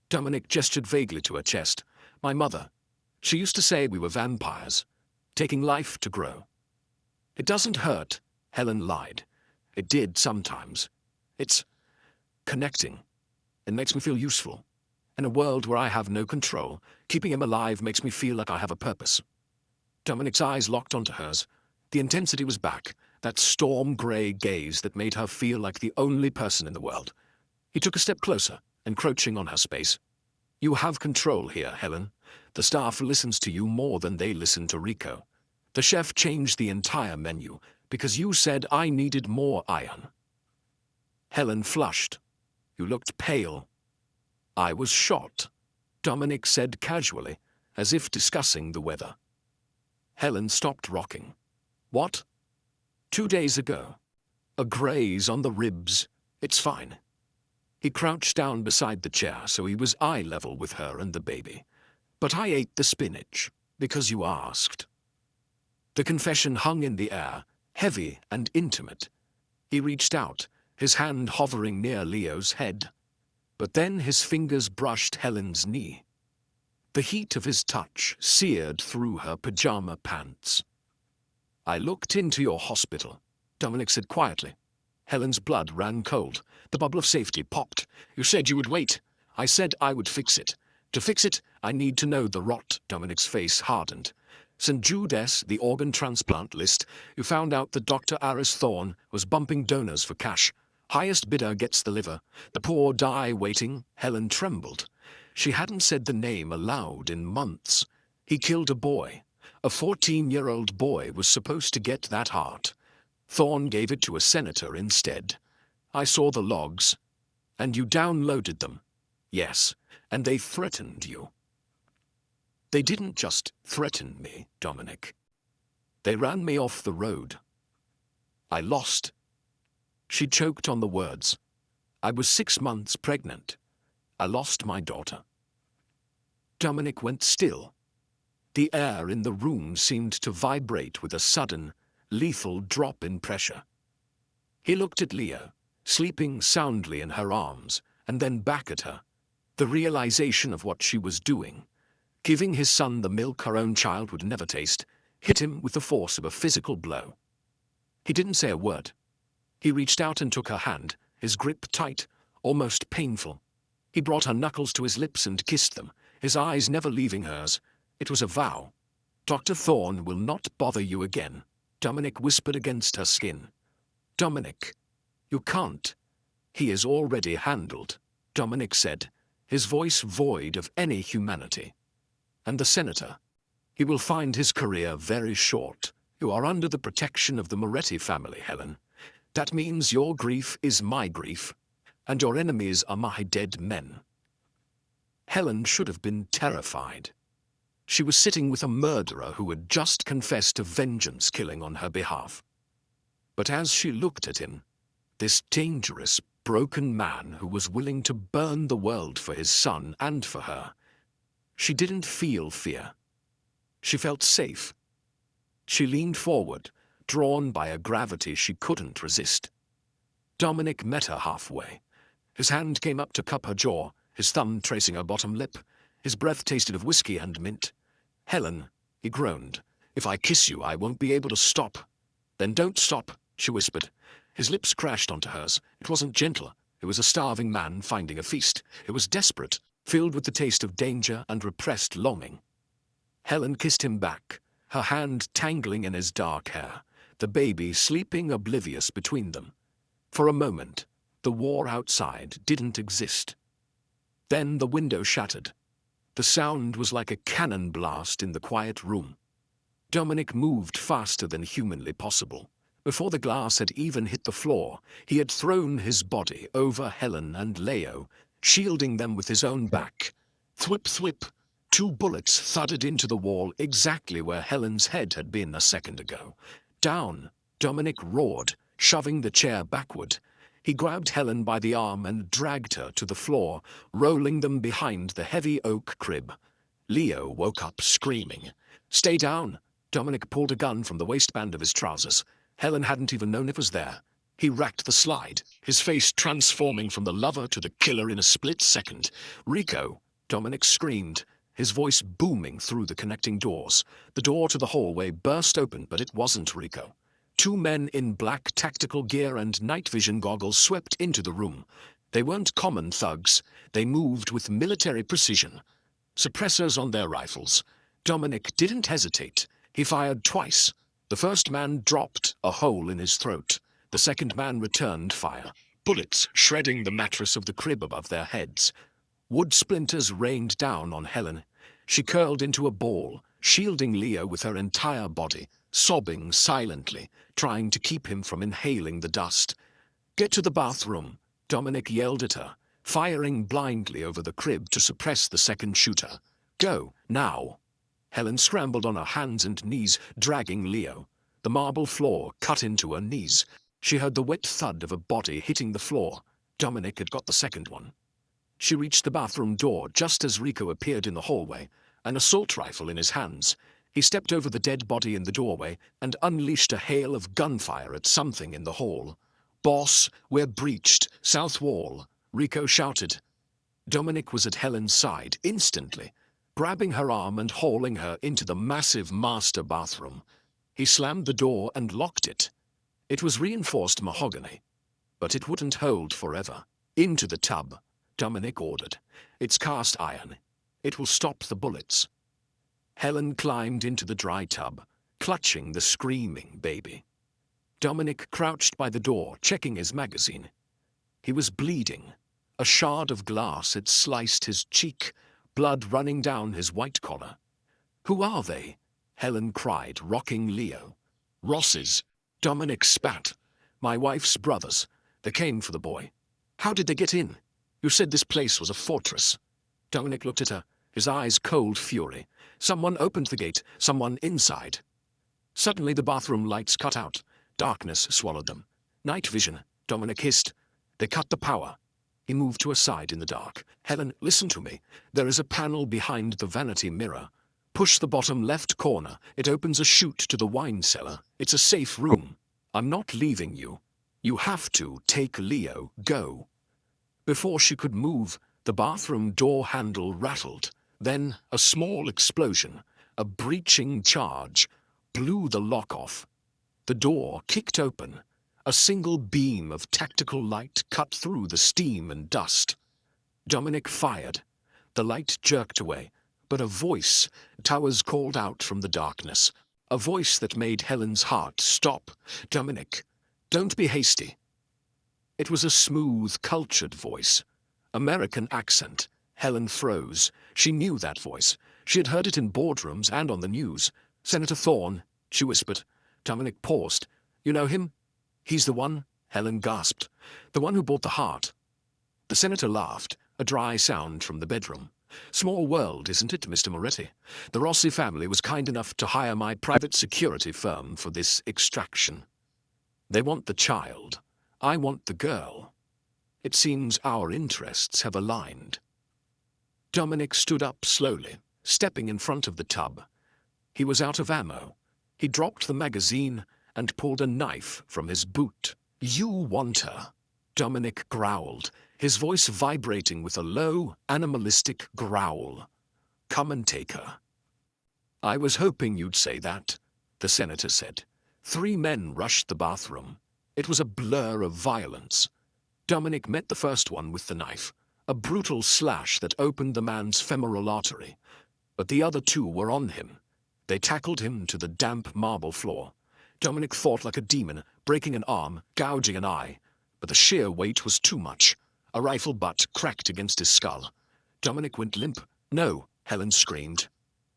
Dominic gestured vaguely to her chest. "My mother. She used to say we were vampires, taking life to grow." "It doesn't hurt," Helen lied. "It did sometimes. It's connecting. It makes me feel useful." In a world where I have no control, keeping him alive makes me feel like I have a purpose. Dominic's eyes locked onto hers. The intensity was back, that storm-grey gaze that made her feel like the only person in the world. He took a step closer, encroaching on her space. You have control here, Helen. The staff listens to you more than they listen to Rico. The chef changed the entire menu because you said I needed more iron. Helen flushed. You looked pale. I was shot, Dominic said casually, as if discussing the weather. Helen stopped rocking. What? 2 days ago. A graze on the ribs. It's fine. He crouched down beside the chair so he was eye level with her and the baby. But I ate the spinach, because you asked. The confession hung in the air, heavy and intimate. He reached out, his hand hovering near Leo's head. But then his fingers brushed Helen's knee. The heat of his touch seared through her pajama pants. I looked into your hospital, Dominic said quietly. Helen's blood ran cold. The bubble of safety popped. You said you would wait. I said I would fix it. To fix it, I need to know the rot. Dominic's face hardened. St. Jude's, the organ transplant list, you found out that Dr. Aris Thorne was bumping donors for cash. Highest bidder gets the liver. The poor die waiting. Helen trembled. She hadn't said the name aloud in months. He killed a boy. A 14-year-old boy was supposed to get that heart. Thorne gave it to a senator instead. I saw the logs. And you downloaded them. Yes, and they threatened you. They didn't just threaten me, Dominic. They ran me off the road. I lost. She choked on the words. I was 6 months pregnant. I lost my daughter. Dominic went still. The air in the room seemed to vibrate with a sudden, lethal drop in pressure. He looked at Leo, sleeping soundly in her arms, and then back at her. The realization of what she was doing, giving his son the milk her own child would never taste, hit him with the force of a physical blow. He didn't say a word. He reached out and took her hand, his grip tight, almost painful. He brought her knuckles to his lips and kissed them, his eyes never leaving hers. It was a vow. Dr. Thorne will not bother you again, Dominic whispered against her skin. Dominic, you can't. He is already handled, Dominic said, his voice void of any humanity. And the senator? He will find his career very short. You are under the protection of the Moretti family, Helen. That means your grief is my grief, and your enemies are my dead men. Helen should have been terrified. She was sitting with a murderer who had just confessed to vengeance killing on her behalf. But as she looked at him, this dangerous, broken man who was willing to burn the world for his son and for her, she didn't feel fear. She felt safe. She leaned forward, drawn by a gravity she couldn't resist. Dominic met her halfway. His hand came up to cup her jaw, his thumb tracing her bottom lip. His breath tasted of whiskey and mint. Helen, he groaned, if I kiss you, I won't be able to stop. Then don't stop, she whispered. His lips crashed onto hers. It wasn't gentle. It was a starving man finding a feast. It was desperate, filled with the taste of danger and repressed longing. Helen kissed him back, her hand tangling in his dark hair, the baby sleeping oblivious between them. For a moment, the war outside didn't exist. Then the window shattered. The sound was like a cannon blast in the quiet room. Dominic moved faster than humanly possible. Before the glass had even hit the floor, he had thrown his body over Helen and Leo, shielding them with his own back. Thwip, thwip. 2 bullets thudded into the wall exactly where Helen's head had been a second ago. Down, Dominic roared, shoving the chair backward. He grabbed Helen by the arm and dragged her to the floor, rolling them behind the heavy oak crib. Leo woke up screaming. Stay down. Dominic pulled a gun from the waistband of his trousers. Helen hadn't even known it was there. He racked the slide, his face transforming from the lover to the killer in a split second. Rico, Dominic screamed, his voice booming through the connecting doors. The door to the hallway burst open, but it wasn't Rico. 2 men in black tactical gear and night vision goggles swept into the room. They weren't common thugs. They moved with military precision. Suppressors on their rifles. Dominic didn't hesitate. He fired twice. The first man dropped, a hole in his throat. The second man returned fire, bullets shredding the mattress of the crib above their heads. Wood splinters rained down on Helen. She curled into a ball, shielding Leo with her entire body, sobbing silently, trying to keep him from inhaling the dust. "Get to the bathroom," Dominic yelled at her, firing blindly over the crib to suppress the second shooter. "Go, now." Helen scrambled on her hands and knees, dragging Leo. The marble floor cut into her knees. She heard the wet thud of a body hitting the floor. Dominic had got the second one. She reached the bathroom door just as Rico appeared in the hallway, an assault rifle in his hands. He stepped over the dead body in the doorway and unleashed a hail of gunfire at something in the hall. "Boss, we're breached. South wall," Rico shouted. Dominic was at Helen's side instantly, grabbing her arm and hauling her into the massive master bathroom. He slammed the door and locked it. It was reinforced mahogany, but it wouldn't hold forever. "Into the tub," Dominic ordered. "It's cast iron. It will stop the bullets." Helen climbed into the dry tub, clutching the screaming baby. Dominic crouched by the door, checking his magazine. He was bleeding. A shard of glass had sliced his cheek, blood running down his white collar. "Who are they?" Helen cried, rocking Leo. "Ross's," Dominic spat. "My wife's brothers. They came for the boy." "How did they get in? You said this place was a fortress." Dominic looked at her, his eyes cold fury. "Someone opened the gate, someone inside." Suddenly the bathroom lights cut out. Darkness swallowed them. "Night vision," Dominic hissed. "They cut the power." He moved to a side in the dark. "Helen, listen to me. There is a panel behind the vanity mirror. Push the bottom left corner. It opens a chute to the wine cellar. It's a safe room. I'm not leaving you. You have to take Leo. Go." Before she could move, the bathroom door handle rattled. Then a small explosion, a breaching charge, blew the lock off. The door kicked open. A single beam of tactical light cut through the steam and dust. Dominic fired. The light jerked away, but a voice, Towers called out from the darkness. A voice that made Helen's heart stop. "Dominic, don't be hasty." It was a smooth, cultured voice. American accent. Helen froze. She knew that voice. She had heard it in boardrooms and on the news. "Senator Thorne," she whispered. Dominic paused. "You know him?" "He's the one," Helen gasped. "The one who bought the heart." The senator laughed, a dry sound from the bedroom. "Small world, isn't it, Mr. Moretti? The Rossi family was kind enough to hire my private security firm for this extraction. They want the child. I want the girl. It seems our interests have aligned." Dominic stood up slowly, stepping in front of the tub. He was out of ammo. He dropped the magazine and pulled a knife from his boot. "You want her," Dominic growled, his voice vibrating with a low, animalistic growl. "Come and take her." "I was hoping you'd say that," the senator said. 3 men rushed the bathroom. It was a blur of violence. Dominic met the first one with the knife, a brutal slash that opened the man's femoral artery. But the other 2 were on him. They tackled him to the damp marble floor. Dominic fought like a demon, breaking an arm, gouging an eye. But the sheer weight was too much. A rifle butt cracked against his skull. Dominic went limp. "No," Helen screamed.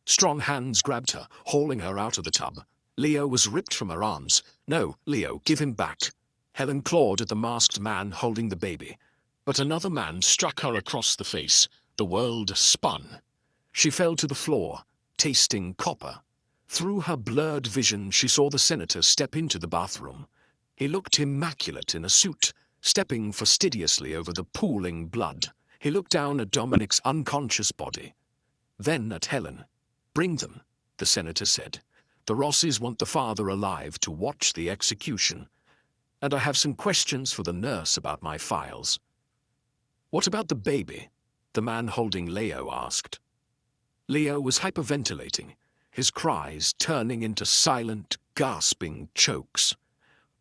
Strong hands grabbed her, hauling her out of the tub. Leo was ripped from her arms. "No, Leo, give him back." Helen clawed at the masked man holding the baby. But another man struck her across the face. The world spun. She fell to the floor, tasting copper. Through her blurred vision, she saw the senator step into the bathroom. He looked immaculate in a suit, stepping fastidiously over the pooling blood. He looked down at Dominic's unconscious body, then at Helen. "Bring them," the senator said. "The Rossis want the father alive to watch the execution. And I have some questions for the nurse about my files." "What about the baby?" the man holding Leo asked. Leo was hyperventilating, his cries turning into silent, gasping chokes.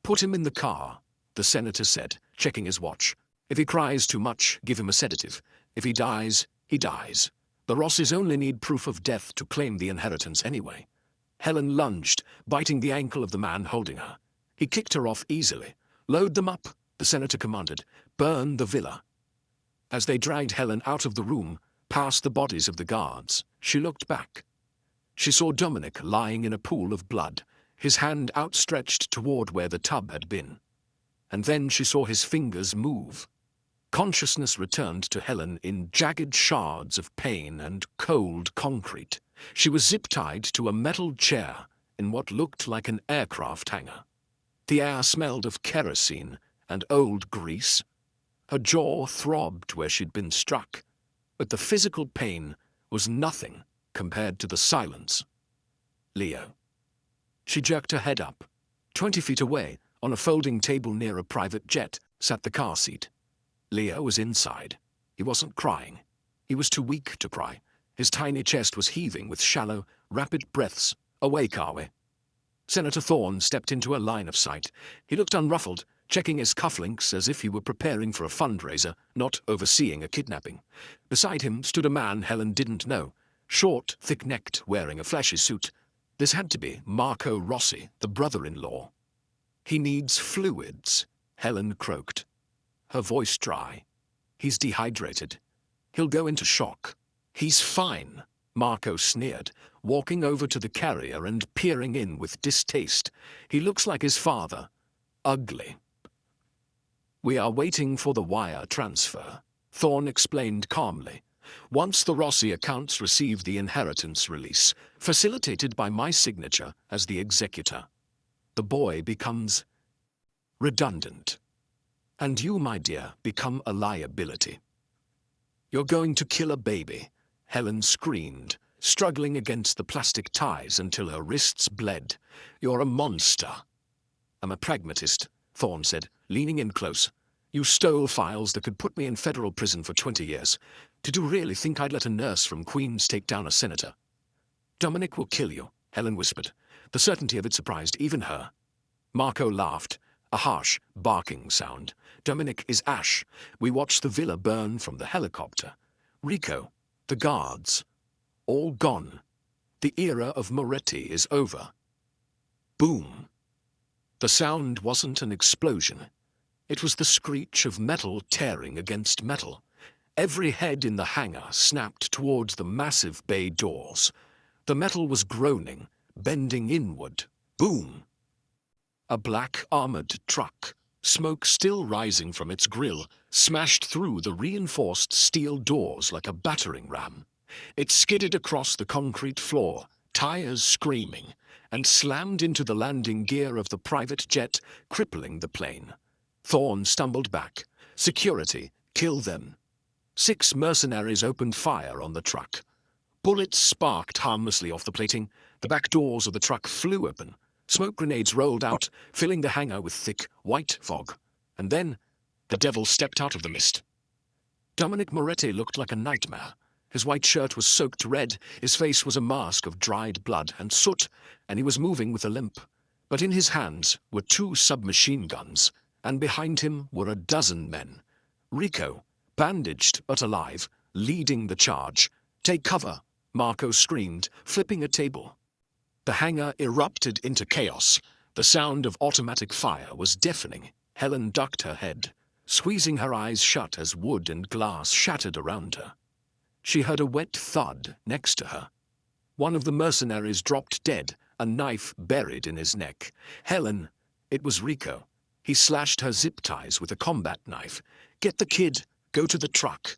"Put him in the car," the senator said, checking his watch. If he cries too much, give him a sedative. If he dies, he dies. The Rosses only need proof of death to claim the inheritance anyway. Helen lunged, biting the ankle of the man holding her. He kicked her off easily. Load them up, the senator commanded. Burn the villa. As they dragged Helen out of the room, past the bodies of the guards, she looked back. She saw Dominic lying in a pool of blood, his hand outstretched toward where the tub had been. And then she saw his fingers move. Consciousness returned to Helen in jagged shards of pain and cold concrete. She was zip-tied to a metal chair in what looked like an aircraft hangar. The air smelled of kerosene and old grease. Her jaw throbbed where she'd been struck, but the physical pain was nothing compared to the silence. Leo. She jerked her head up. 20 feet away, on a folding table near a private jet, sat the car seat. Leo was inside. He wasn't crying. He was too weak to cry. His tiny chest was heaving with shallow, rapid breaths. Awake, are we? Senator Thorne stepped into a line of sight. He looked unruffled, checking his cufflinks as if he were preparing for a fundraiser, not overseeing a kidnapping. Beside him stood a man Helen didn't know, short, thick-necked, wearing a flashy suit. This had to be Marco Rossi, the brother-in-law. He needs fluids, Helen croaked, her voice dry. He's dehydrated. He'll go into shock. He's fine, Marco sneered, walking over to the carrier and peering in with distaste. He looks like his father. Ugly. We are waiting for the wire transfer, Thorne explained calmly. Once the Rossi accounts receive the inheritance release, facilitated by my signature as the executor, the boy becomes redundant. And you, my dear, become a liability. You're going to kill a baby, Helen screamed, struggling against the plastic ties until her wrists bled. You're a monster. I'm a pragmatist, Thorne said, leaning in close. You stole files that could put me in federal prison for 20 years. Did you really think I'd let a nurse from Queens take down a senator? Dominic will kill you, Helen whispered. The certainty of it surprised even her. Marco laughed, a harsh, barking sound. Dominic is ash. We watched the villa burn from the helicopter. Rico, the guards, all gone. The era of Moretti is over. Boom. The sound wasn't an explosion. It was the screech of metal tearing against metal. Every head in the hangar snapped towards the massive bay doors. The metal was groaning, bending inward. Boom! A black armored truck, smoke still rising from its grille, smashed through the reinforced steel doors like a battering ram. It skidded across the concrete floor, tires screaming, and slammed into the landing gear of the private jet, crippling the plane. Thorne stumbled back. Security, kill them. 6 mercenaries opened fire on the truck. Bullets sparked harmlessly off the plating. The back doors of the truck flew open. Smoke grenades rolled out, filling the hangar with thick, white fog. And then, the devil stepped out of the mist. Dominic Moretti looked like a nightmare. His white shirt was soaked red, his face was a mask of dried blood and soot, and he was moving with a limp. But in his hands were 2 submachine guns, and behind him were a dozen men. Rico, bandaged but alive, leading the charge. Take cover, Marco screamed, flipping a table. The hangar erupted into chaos. The sound of automatic fire was deafening. Helen ducked her head, squeezing her eyes shut as wood and glass shattered around her. She heard a wet thud next to her. One of the mercenaries dropped dead, a knife buried in his neck. Helen, it was Rico. He slashed her zip ties with a combat knife. Get the kid, go to the truck.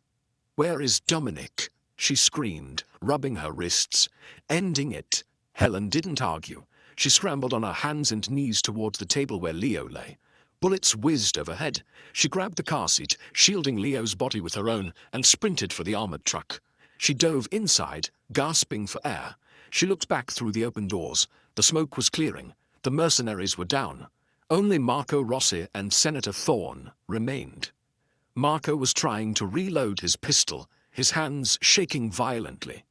Where is Dominic? She screamed, rubbing her wrists. Ending it. Helen didn't argue. She scrambled on her hands and knees towards the table where Leo lay. Bullets whizzed overhead. She grabbed the car seat, shielding Leo's body with her own, and sprinted for the armored truck. She dove inside, gasping for air. She looked back through the open doors. The smoke was clearing. The mercenaries were down. Only Marco Rossi and Senator Thorne remained. Marco was trying to reload his pistol, his hands shaking violently.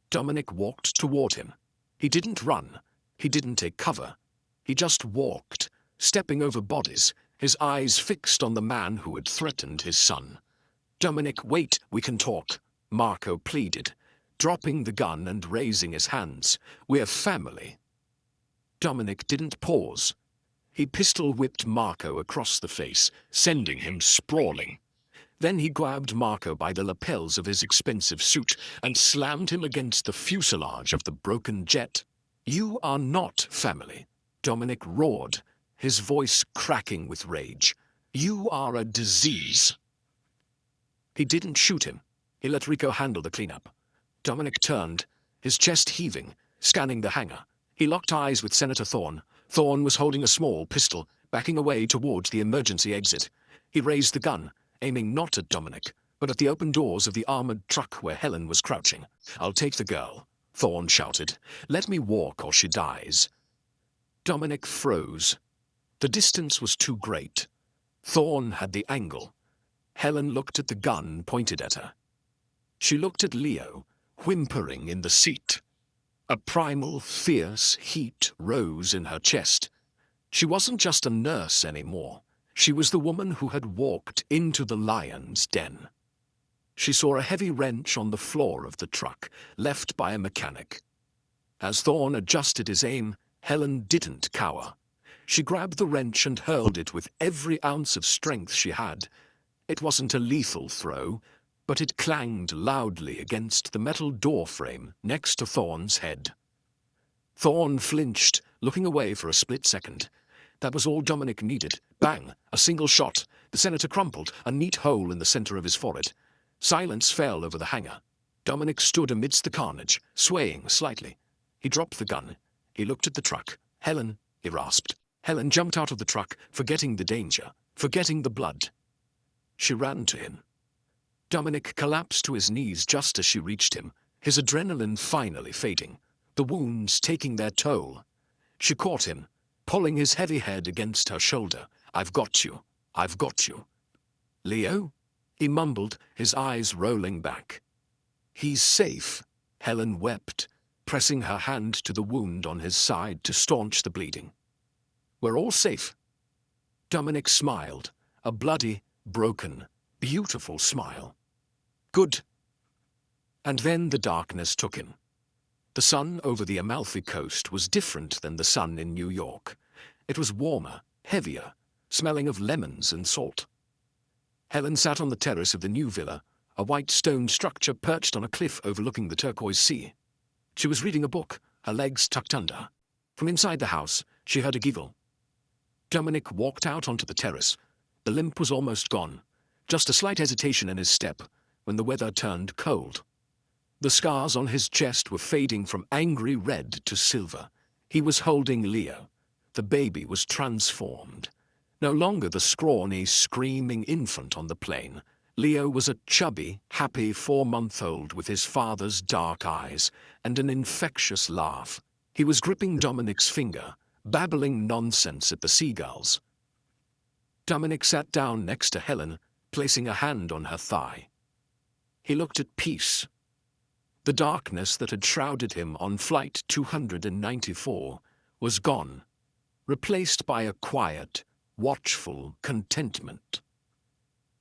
Dominic walked toward him. He didn't run. He didn't take cover. He just walked, stepping over bodies, his eyes fixed on the man who had threatened his son. "Dominic, wait, we can talk," Marco pleaded, dropping the gun and raising his hands. "We're family." Dominic didn't pause. He pistol-whipped Marco across the face, sending him sprawling. Then he grabbed Marco by the lapels of his expensive suit and slammed him against the fuselage of the broken jet. "You are not family," Dominic roared, his voice cracking with rage. "You are a disease." He didn't shoot him. He let Rico handle the cleanup. Dominic turned, his chest heaving, scanning the hangar. He locked eyes with Senator Thorne. Thorne was holding a small pistol, backing away towards the emergency exit. He raised the gun, aiming not at Dominic, but at the open doors of the armored truck where Helen was crouching. "I'll take the girl," Thorne shouted. "Let me walk or she dies." Dominic froze. The distance was too great. Thorne had the angle. Helen looked at the gun pointed at her. She looked at Leo, whimpering in the seat. A primal, fierce heat rose in her chest. She wasn't just a nurse anymore. She was the woman who had walked into the lion's den. She saw a heavy wrench on the floor of the truck, left by a mechanic. As Thorne adjusted his aim, Helen didn't cower. She grabbed the wrench and hurled it with every ounce of strength she had. It wasn't a lethal throw, but it clanged loudly against the metal door frame next to Thorne's head. Thorne flinched, looking away for a split second. That was all Dominic needed. Bang! A single shot. The senator crumpled, a neat hole in the center of his forehead. Silence fell over the hangar. Dominic stood amidst the carnage, swaying slightly. He dropped the gun. He looked at the truck. "Helen," he rasped. Helen jumped out of the truck, forgetting the danger, forgetting the blood. She ran to him. Dominic collapsed to his knees just as she reached him, his adrenaline finally fading, the wounds taking their toll. She caught him, pulling his heavy head against her shoulder. "I've got you. I've got you." "Leo?" he mumbled, his eyes rolling back. "He's safe," Helen wept, pressing her hand to the wound on his side to staunch the bleeding. "We're all safe." Dominic smiled, a bloody, broken, beautiful smile. "Good." And then the darkness took him. The sun over the Amalfi Coast was different than the sun in New York. It was warmer, heavier, smelling of lemons and salt. Helen sat on the terrace of the new villa, a white stone structure perched on a cliff overlooking the turquoise sea. She was reading a book, her legs tucked under. From inside the house, she heard a giggle. Dominic walked out onto the terrace. The limp was almost gone, just a slight hesitation in his step when the weather turned cold. The scars on his chest were fading from angry red to silver. He was holding Leo. The baby was transformed. No longer the scrawny, screaming infant on the plain. Leo was a chubby, happy 4-month-old with his father's dark eyes and an infectious laugh. He was gripping Dominic's finger, babbling nonsense at the seagulls. Dominic sat down next to Helen, placing a hand on her thigh. He looked at peace. The darkness that had shrouded him on Flight 294 was gone, replaced by a quiet, watchful contentment.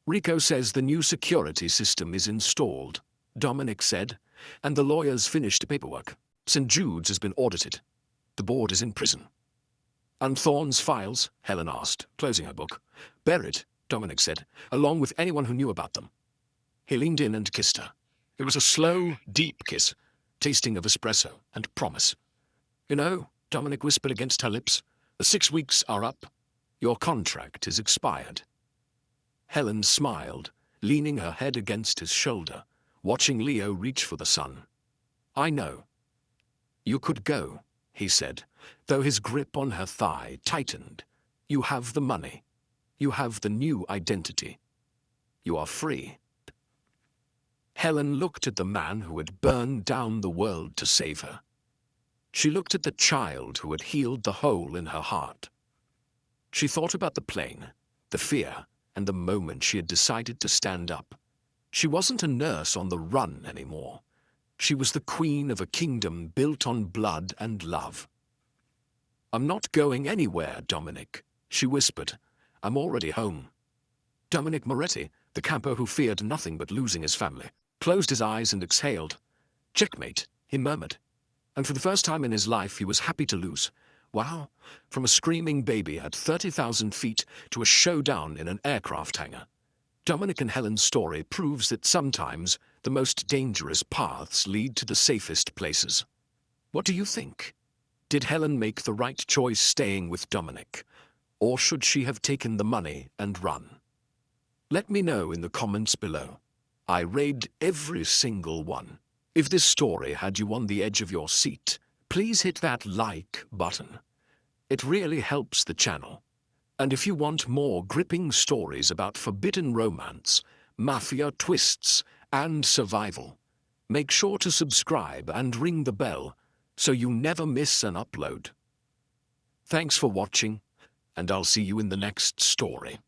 "Rico says the new security system is installed," Dominic said, "and the lawyers finished paperwork. St. Jude's has been audited. The board is in prison." "And Thorne's files?" Helen asked, closing her book. "Buried," Dominic said, "along with anyone who knew about them." He leaned in and kissed her. It was a slow, deep kiss, tasting of espresso and promise. "You know," Dominic whispered against her lips, "the 6 weeks are up. Your contract is expired." Helen smiled, leaning her head against his shoulder, watching Leo reach for the sun. "I know." "You could go," he said, though his grip on her thigh tightened. "You have the money. You have the new identity. You are free." Helen looked at the man who had burned down the world to save her. She looked at the child who had healed the hole in her heart. She thought about the plane, the fear, and the moment she had decided to stand up. She wasn't a nurse on the run anymore. She was the queen of a kingdom built on blood and love. "I'm not going anywhere, Dominic," she whispered. I'm already home. Dominic Moretti, the camper who feared nothing but losing his family, closed his eyes and exhaled. Checkmate, he murmured. And for the first time in his life, he was happy to lose. Wow, from a screaming baby at 30,000 feet to a showdown in an aircraft hangar. Dominic and Helen's story proves that sometimes the most dangerous paths lead to the safest places. What do you think? Did Helen make the right choice staying with Dominic? Or should she have taken the money and run? Let me know in the comments below. I read every single one. If this story had you on the edge of your seat, please hit that like button. It really helps the channel. And if you want more gripping stories about forbidden romance, mafia twists, and survival, make sure to subscribe and ring the bell so you never miss an upload. Thanks for watching, and I'll see you in the next story.